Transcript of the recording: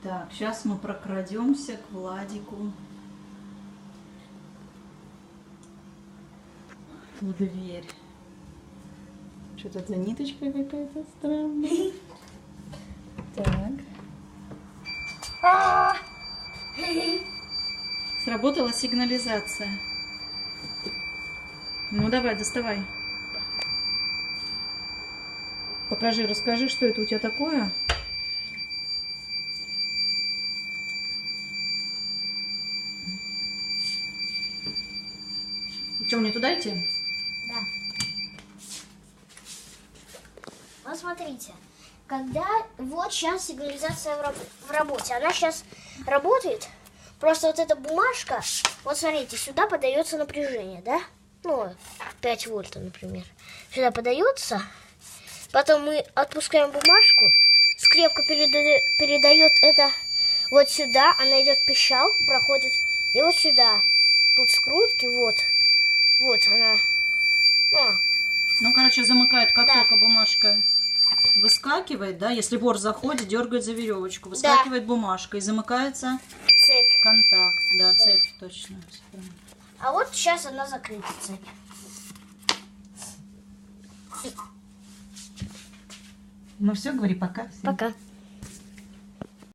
Так, сейчас мы прокрадемся к Владику в дверь. Что-то за ниточка какая-то странная. Так. Сработала сигнализация. Ну давай, доставай. Покажи, расскажи, что это у тебя такое. Что, мне туда идти? Да. Вот смотрите, когда вот сейчас сигнализация в работе, она сейчас работает, просто вот эта бумажка, вот смотрите, сюда подается напряжение, да? Ну, 5 вольт, например. Сюда подается, потом мы отпускаем бумажку, скрепка передает это вот сюда, она идет в пищалку, проходит, и вот сюда. Тут скрутки, вот она. Ну, короче, замыкает, как Да. только бумажка выскакивает, да, если вор заходит, дергает за веревочку, выскакивает бумажка и замыкается Цепь. контакт. Да, цепь, точно. А вот сейчас она закрыта, цепь. Ну все, говори пока. Пока.